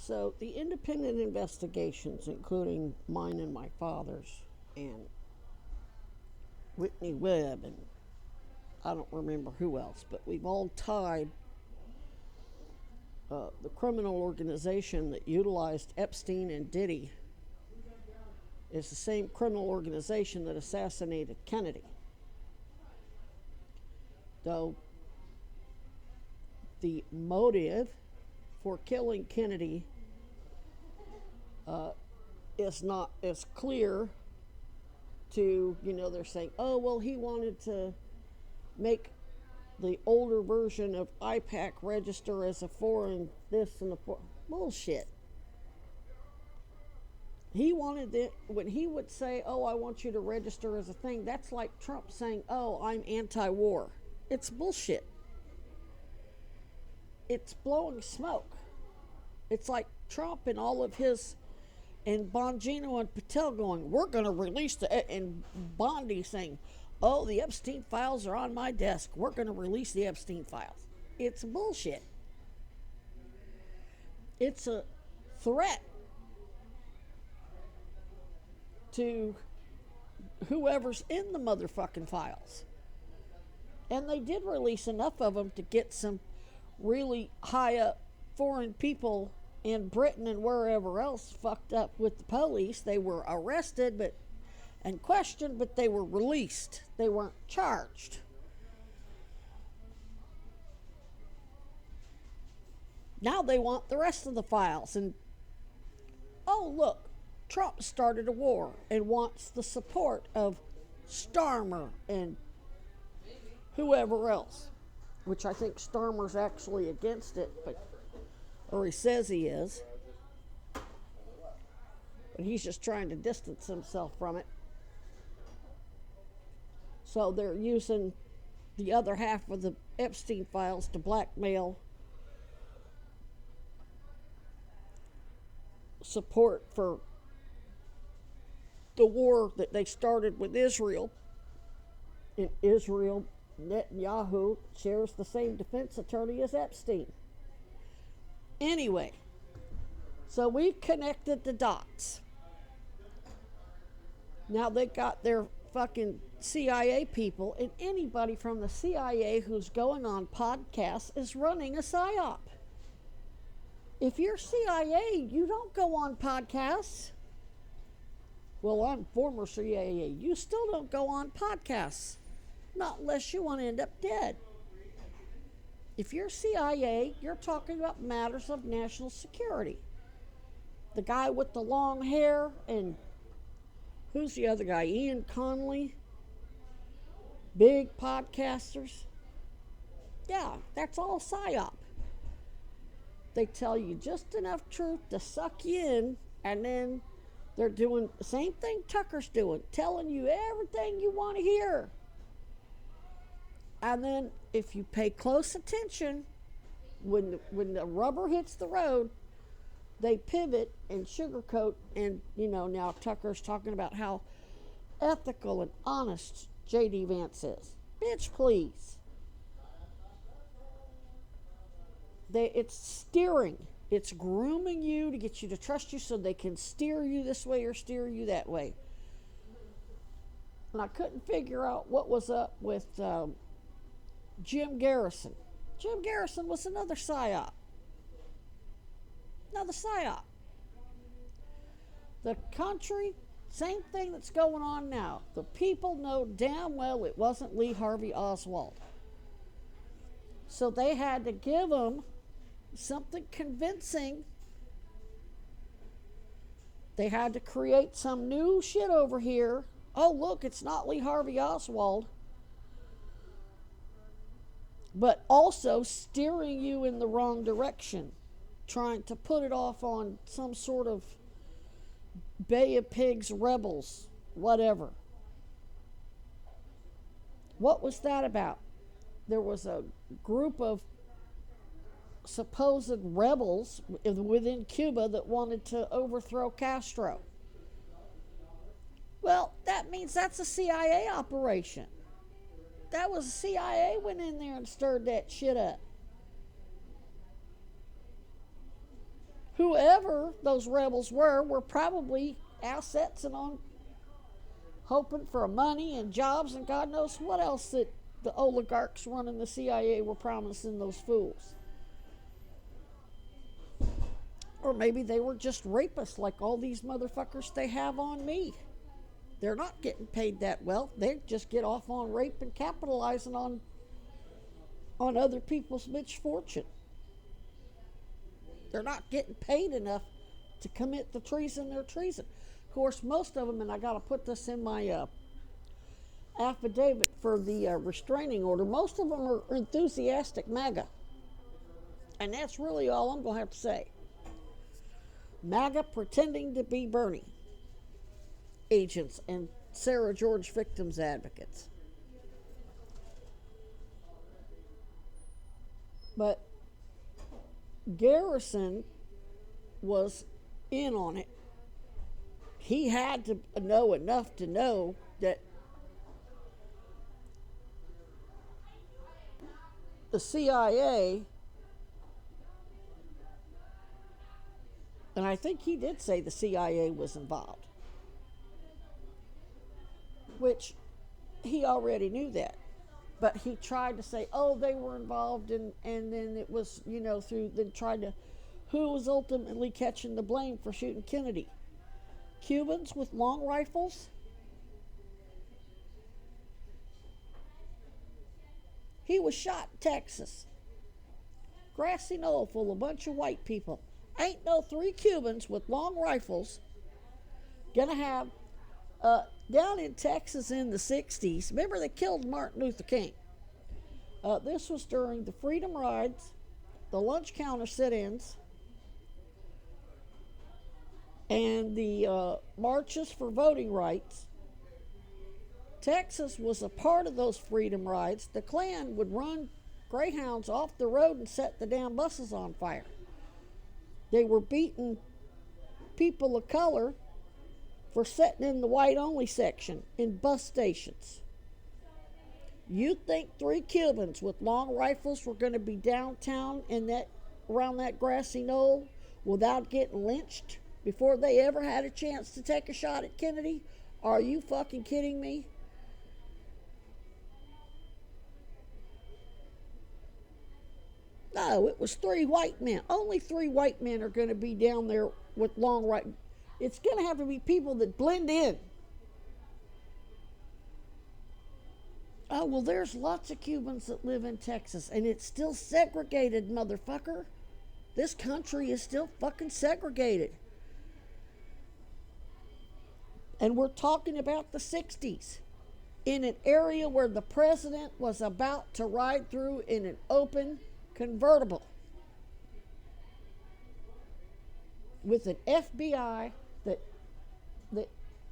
So the independent investigations, including mine and my father's, and Whitney Webb, and I don't remember who else, but we've all tied the criminal organization that utilized Epstein and Diddy is the same criminal organization that assassinated Kennedy. Though the motive for killing Kennedy is not as clear to, they're saying, oh, well, he wanted to make the older version of IPAC register as a foreign this and a foreign. Bullshit. He wanted it, when he would say, oh, I want you to register as a thing, that's like Trump saying, oh, I'm anti-war. It's bullshit. It's blowing smoke. It's like Trump and all of his, and Bongino and Patel going, we're going to release and Bondi saying, oh, the Epstein files are on my desk. We're going to release the Epstein files. It's bullshit. It's a threat to whoever's in the motherfucking files. And they did release enough of them to get some really high up foreign people in Britain and wherever else fucked up with the police. They were arrested and questioned, but they were released. They weren't charged. Now they want the rest of the files. And, oh, look, Trump started a war and wants the support of Starmer and whoever else, which I think Starmer's actually against it, or he says he is. But he's just trying to distance himself from it. So they're using the other half of the Epstein files to blackmail support for the war that they started with Israel. In Israel, Netanyahu shares the same defense attorney as Epstein. Anyway, so we've connected the dots. Now they got their fucking CIA people, and anybody from the CIA who's going on podcasts is running a psyop. If you're CIA, you don't go on podcasts. Well, I'm former CIA. You still don't go on podcasts. Not unless you want to end up dead. If you're CIA, you're talking about matters of national security. The guy with the long hair, and who's the other guy? Ian Conley. Big podcasters. Yeah, that's all psyop. They tell you just enough truth to suck you in, and then they're doing the same thing Tucker's doing, telling you everything you want to hear. And then if you pay close attention, when the rubber hits the road, they pivot and sugarcoat. And, now Tucker's talking about how ethical and honest J.D. Vance is. Bitch, please. It's steering. It's grooming you to get you to trust you so they can steer you this way or steer you that way. And I couldn't figure out what was up with Jim Garrison. Jim Garrison was another psyop. Another psyop. The country, same thing that's going on now. The people know damn well it wasn't Lee Harvey Oswald. So they had to give him something convincing. They had to create some new shit over here. Oh, look, it's not Lee Harvey Oswald. But also steering you in the wrong direction, trying to put it off on some sort of Bay of Pigs rebels, whatever. What was that about? There was a group of supposed rebels within Cuba that wanted to overthrow Castro. Well, that means that's a CIA operation. That was the CIA went in there and stirred that shit up. whoever those rebels were probably assets and on hoping for money and jobs and God knows what else that the oligarchs running the CIA were promising those fools. Or maybe they were just rapists like all these motherfuckers they have on me. They're not getting paid that well. They just get off on rape and capitalizing on other people's misfortune. They're not getting paid enough to commit the treason they're treason. Of course, most of them, and I got to put this in my affidavit for the restraining order, most of them are enthusiastic MAGA. And that's really all I'm going to have to say. MAGA pretending to be Bernie agents and Sarah George victims advocates. But Garrison was in on it. He had to know enough to know that the CIA, and I think he did say the CIA was involved, which he already knew that. But he tried to say, oh, they were involved, and then it was, who was ultimately catching the blame for shooting Kennedy? Cubans with long rifles? He was shot in Texas. Grassy knoll full of a bunch of white people. Ain't no 3 Cubans with long rifles gonna have, down in Texas in the 60s, remember they killed Martin Luther King. This was during the Freedom Rides, the lunch counter sit-ins, and the marches for voting rights. Texas was a part of those freedom rides. The Klan would run Greyhounds off the road and set the damn buses on fire. They were beating people of color for sitting in the white-only section in bus stations. You think 3 Cubans with long rifles were going to be downtown around that grassy knoll without getting lynched before they ever had a chance to take a shot at Kennedy? Are you fucking kidding me? No, it was 3 white men. Only 3 white men are going to be down there with long rifles. It's going to have to be people that blend in. Oh, well, there's lots of Cubans that live in Texas, and it's still segregated, motherfucker. This country is still fucking segregated. And we're talking about the 60s, in an area where the president was about to ride through in an open convertible with an FBI that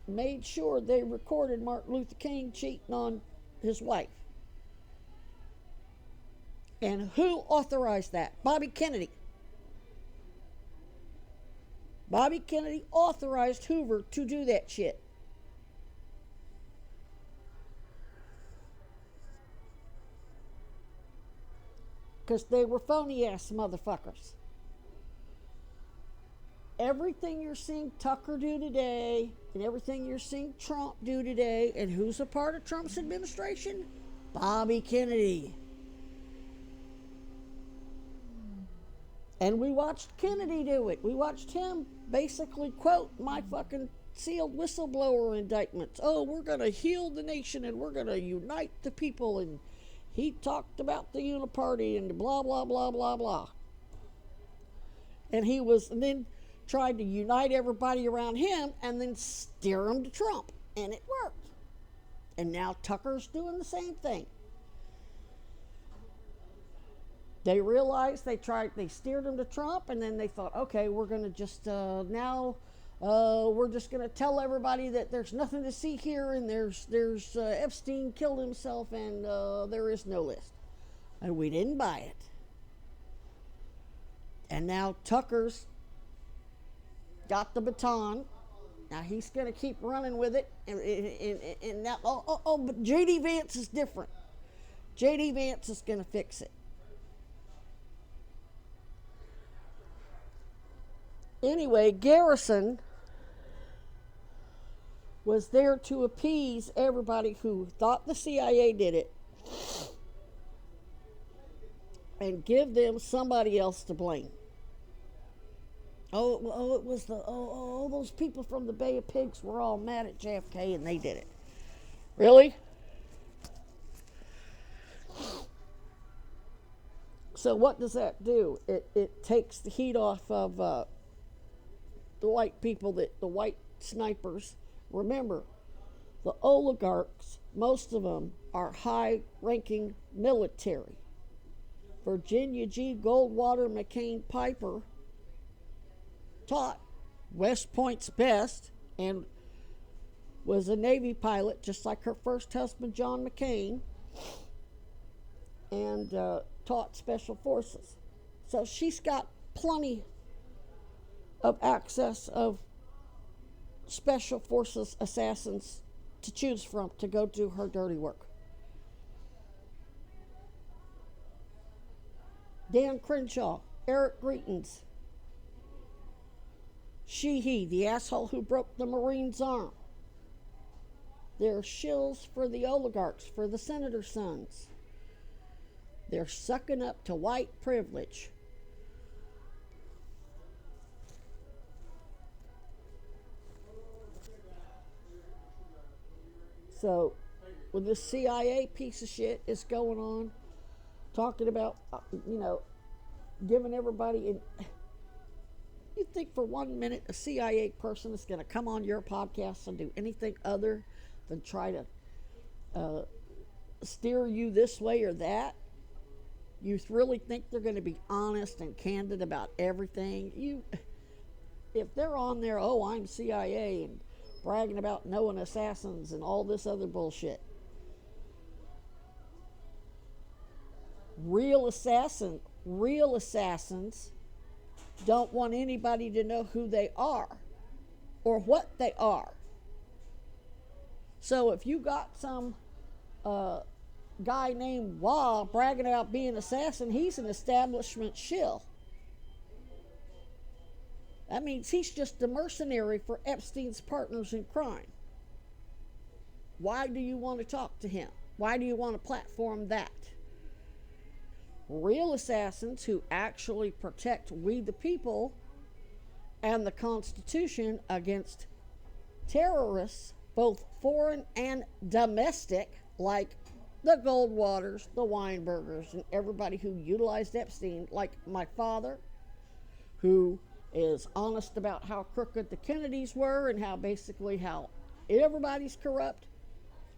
made sure they recorded Martin Luther King cheating on his wife. And who authorized that? Bobby Kennedy. Bobby Kennedy authorized Hoover to do that shit. Because they were phony ass motherfuckers. Everything you're seeing Tucker do today, and everything you're seeing Trump do today, and who's a part of Trump's administration? Bobby Kennedy. And we watched Kennedy do it. We watched him basically quote my fucking sealed whistleblower indictments. Oh, we're going to heal the nation and we're going to unite the people. And he talked about the uniparty and blah, blah, blah, blah, blah. And then tried to unite everybody around him and then steer them to Trump. And it worked. And now Tucker's doing the same thing. They realized they steered him to Trump, and then they thought, okay, we're going to just, we're just going to tell everybody that there's nothing to see here, and there's Epstein killed himself, and there is no list. And we didn't buy it. And now Tucker's got the baton. Now he's going to keep running with it. And now, but J.D. Vance is different. J.D. Vance is going to fix it. Anyway, Garrison was there to appease everybody who thought the CIA did it and give them somebody else to blame. It was those people from the Bay of Pigs were all mad at JFK and they did it. Really? So what does that do? It takes the heat off of the white people, the white snipers. Remember, the oligarchs, most of them are high-ranking military. Virginia G. Goldwater McCain Piper taught West Point's best and was a Navy pilot, just like her first husband, John McCain, and taught Special Forces. So she's got plenty of access of Special Forces assassins to choose from to go do her dirty work. Dan Crenshaw, Eric Greitens, Sheehy, the asshole who broke the Marine's arm. They're shills for the oligarchs, for the Senators' Sons. They're sucking up to white privilege. So, when this CIA piece of shit is going on, talking about, giving everybody, you think for 1 minute a CIA person is going to come on your podcast and do anything other than try to steer you this way or that? You really think they're going to be honest and candid about everything? If they're on there, I'm CIA, and bragging about knowing assassins and all this other bullshit. Real assassins don't want anybody to know who they are or what they are. So if you got some guy named Wah bragging about being an assassin, he's an establishment shill. That means he's just a mercenary for Epstein's partners in crime. Why do you want to talk to him? Why do you want to platform that? Real assassins who actually protect we the people and the Constitution against terrorists, both foreign and domestic, like the Goldwaters, the Weinbergers, and everybody who utilized Epstein, like my father, who is honest about how crooked the Kennedys were and how everybody's corrupt.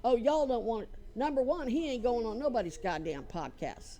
Y'all don't want it. Number one, he ain't going on nobody's goddamn podcast.